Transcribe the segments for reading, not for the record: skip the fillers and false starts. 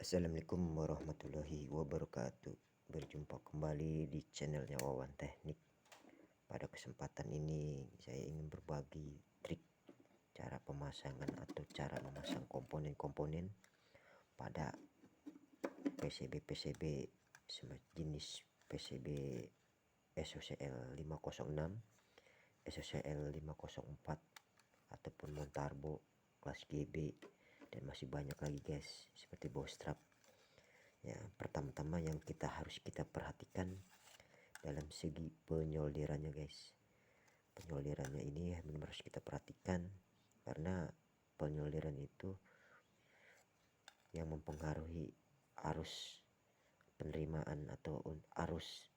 Assalamualaikum warahmatullahi wabarakatuh. Berjumpa kembali di channelnya Wawan Teknik. Pada kesempatan ini saya ingin berbagi trik cara pemasangan atau cara memasang komponen-komponen pada PCB jenis PCB SOCL 506, SOCL 504 ataupun Montarbo kelas GB, dan masih banyak lagi guys, seperti Bostrap. Ya, pertama-tama yang harus kita perhatikan dalam segi penyolderannya guys. Penyolderannya ini benar harus kita perhatikan, karena penyolderan itu yang mempengaruhi arus penerimaan atau arus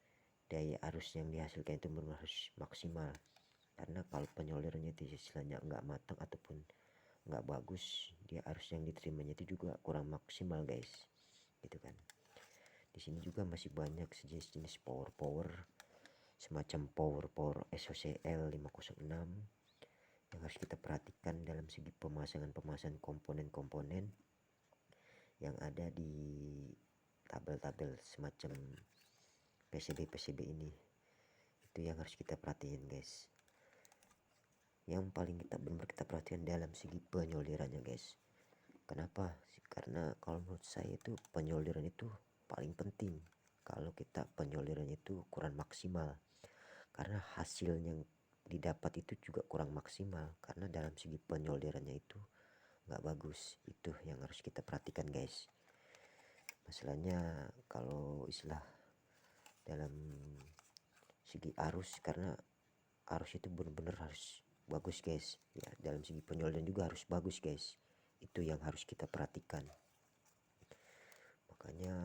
daya arus yang dihasilkan itu benar harus maksimal. Karena kalau penyolderannya itu istilahnya nggak matang ataupun nggak bagus, dia arus yang diterimanya itu juga kurang maksimal guys, gitu kan. Di sini juga masih banyak sejenis power semacam power SOCL 506 yang harus kita perhatikan dalam segi pemasangan komponen-komponen yang ada di tabel-tabel semacam PCB ini. Itu yang harus kita perhatiin guys. Yang paling benar kita perhatikan dalam segi penyolderannya guys. Kenapa? Karena kalau menurut saya itu penyolderan itu paling penting. Kalau kita penyolderannya itu kurang maksimal, karena hasil yang didapat itu juga kurang maksimal, karena dalam segi penyolderannya itu nggak bagus. Itu yang harus kita perhatikan guys. Masalahnya kalau istilah dalam segi arus, karena arus itu benar-benar harus bagus guys. Ya, dalam segi penyolderan juga harus bagus guys. Itu yang harus kita perhatikan. Makanya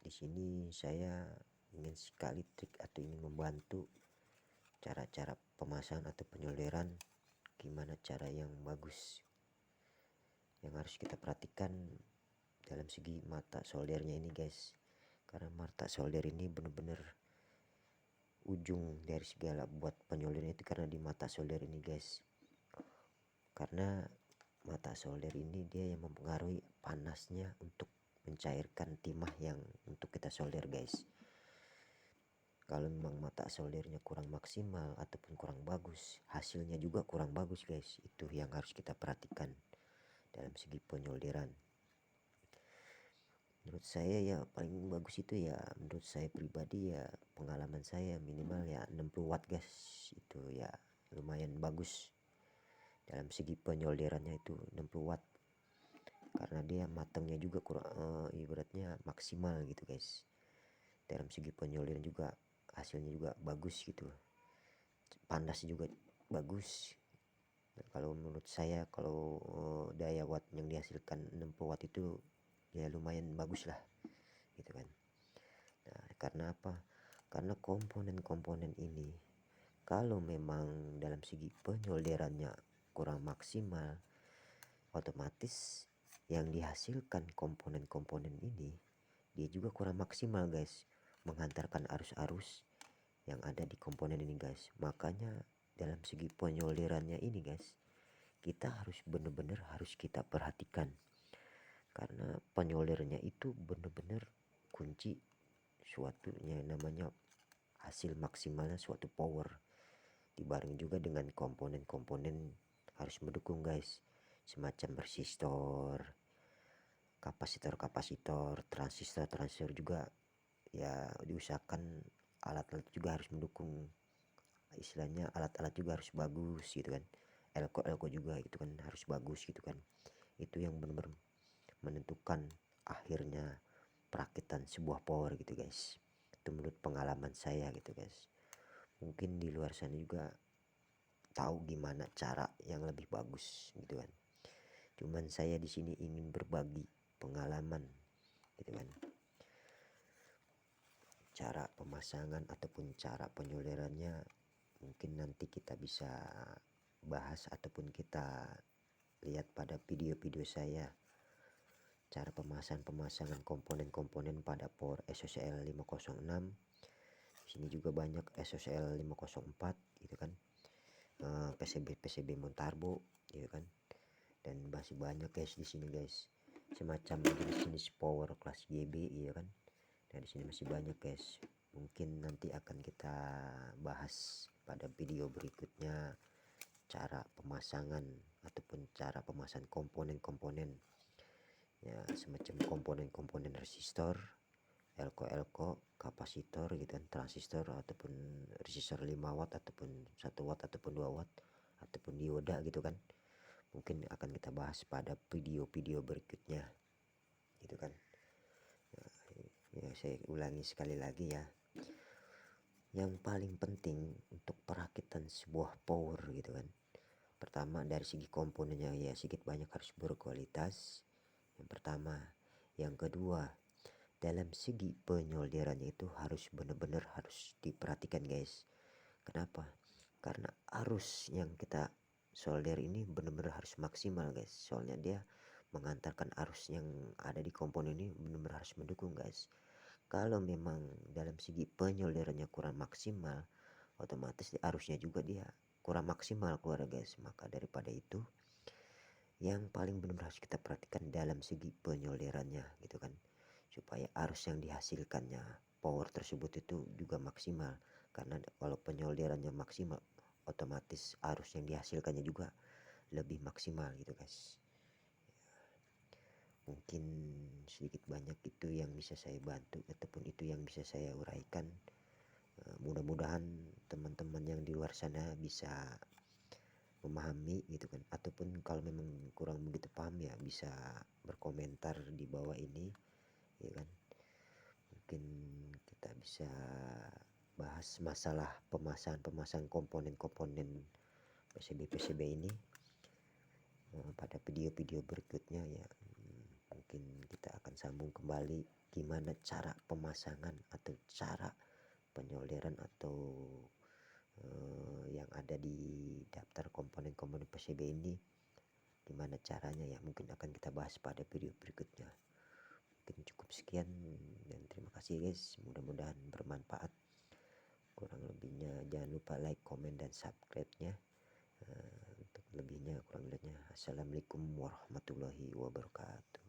di sini saya ingin sekali trik atau ingin membantu cara-cara pemasangan atau penyolderan, gimana cara yang bagus. Yang harus kita perhatikan dalam segi mata soldernya ini guys, karena mata solder ini benar-benar ujung dari segala buat penyoldernya itu, karena di mata solder ini guys. Karena mata solder ini dia yang mempengaruhi panasnya untuk mencairkan timah yang untuk kita solder guys. Kalau memang mata soldernya kurang maksimal ataupun kurang bagus, hasilnya juga kurang bagus guys. Itu yang harus kita perhatikan dalam segi penyolderan. Menurut saya ya paling bagus itu ya, menurut saya pribadi ya, pengalaman saya minimal ya 60 watt guys. Itu ya lumayan bagus dalam segi penyolderannya, itu 60 watt. Karena dia matangnya juga kurang ibaratnya maksimal gitu guys. Dalam segi penyolderan juga hasilnya juga bagus gitu, panas juga bagus. Kalau menurut saya kalau daya watt yang dihasilkan 60 watt itu ya lumayan bagus lah gitu kan. Nah, karena apa? Karena komponen-komponen ini kalau memang dalam segi penyolderannya kurang maksimal, otomatis yang dihasilkan komponen-komponen ini dia juga kurang maksimal guys, menghantarkan arus-arus yang ada di komponen ini guys. Makanya dalam segi penyolderannya ini guys, kita harus benar-benar harus kita perhatikan, karena penyoldernya itu benar-benar kunci suatunya namanya hasil maksimalnya suatu power. Dibareng juga dengan komponen-komponen harus mendukung guys, semacam resistor, kapasitor, transistor juga ya diusahakan. Alat-alat juga harus mendukung, istilahnya alat-alat juga harus bagus gitu kan. Elko juga itu kan harus bagus gitu kan. Itu yang benar-benar menentukan akhirnya perakitan sebuah power gitu guys. Itu menurut pengalaman saya gitu guys. Mungkin di luar sana juga tahu gimana cara yang lebih bagus gitu kan. Cuman saya di sini ingin berbagi pengalaman gitu kan. Cara pemasangan ataupun cara penyolderannya mungkin nanti kita bisa bahas ataupun kita lihat pada video-video saya, cara pemasangan komponen-komponen pada power SOCL 506. Di sini juga banyak SOCL 504 gitu kan. PCB Montarbo gitu kan. Dan masih banyak guys di sini guys. semacam jenis-jenis power kelas GB ya kan. Nah di sini masih banyak guys, mungkin nanti akan kita bahas pada video berikutnya cara pemasangan ataupun cara pemasangan komponen-komponen ya, semacam komponen-komponen resistor, elko, kapasitor gitu kan, transistor ataupun resistor 5 watt ataupun 1 watt ataupun 2 watt ataupun dioda gitu kan. Mungkin akan kita bahas pada video-video berikutnya gitu kan. Ya, saya ulangi sekali lagi ya, yang paling penting untuk perakitan sebuah power gitu kan, pertama dari segi komponennya ya sedikit banyak harus berkualitas, yang pertama. Yang kedua, dalam segi penyolderannya itu harus benar-benar harus diperhatikan guys. Kenapa? Karena arus yang kita solder ini benar-benar harus maksimal guys, soalnya dia mengantarkan arus yang ada di komponen ini benar-benar harus mendukung guys. Kalau memang dalam segi penyolderannya kurang maksimal, otomatis arusnya juga dia kurang maksimal keluar guys. Maka daripada itu, yang paling benar harus kita perhatikan dalam segi penyolderannya gitu kan, supaya arus yang dihasilkannya power tersebut itu juga maksimal. Karena kalau penyolderannya maksimal, otomatis arus yang dihasilkannya juga lebih maksimal gitu guys. Mungkin sedikit banyak itu yang bisa saya bantu ataupun itu yang bisa saya uraikan. Mudah-mudahan teman-teman yang di luar sana bisa memahami gitu kan, ataupun kalau memang kurang begitu paham ya bisa berkomentar di bawah ini ya kan. Mungkin kita bisa bahas masalah pemasangan komponen-komponen PCB ini pada video-video berikutnya ya. Mungkin kita akan sambung kembali gimana cara pemasangan atau cara penyolderan atau yang ada di daftar komponen-komponen PCB ini gimana caranya ya, mungkin akan kita bahas pada video berikutnya. Mungkin cukup sekian dan terima kasih guys, mudah-mudahan bermanfaat. Kurang lebihnya jangan lupa like, komen, dan subscribe-nya. Untuk lebihnya kurang lebihnya assalamualaikum warahmatullahi wabarakatuh.